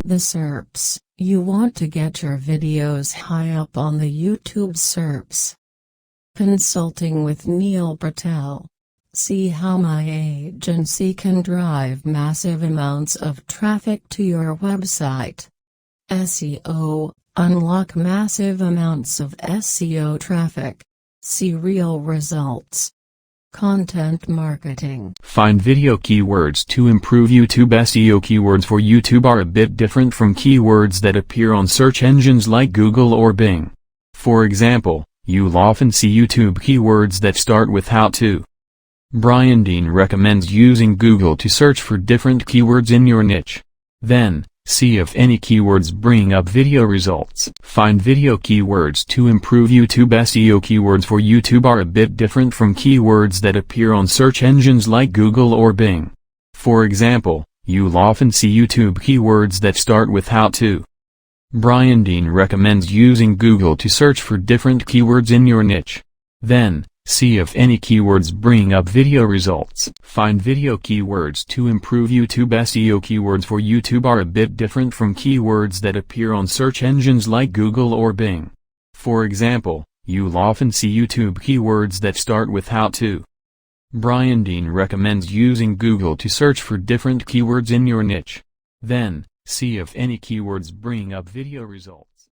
The SERPs. You want to get your videos high up on the YouTube SERPs. Consulting with Neil Britell. See how my agency can drive massive amounts of traffic to your website. SEO. Unlock massive amounts of SEO traffic. See real results. Content marketing. Find video keywords to improve YouTube SEO. Keywords for YouTube are a bit different from keywords that appear on search engines like Google or Bing. For example, you'll often see YouTube keywords that start with how to. Brian Dean recommends using Google to search for different keywords in your niche. Then, see if any keywords bring up video results. Find video keywords to improve YouTube SEO. Keywords for YouTube are a bit different from keywords that appear on search engines like Google or Bing. For example, you'll often see YouTube keywords that start with how to. Brian Dean recommends using Google to search for different keywords in your niche. Then, see if any keywords bring up video results. Find video keywords to improve YouTube SEO. Keywords for YouTube are a bit different from keywords that appear on search engines like Google or Bing. For example, you'll often see YouTube keywords that start with how to. Brian Dean recommends using Google to search for different keywords in your niche. Then, see if any keywords bring up video results.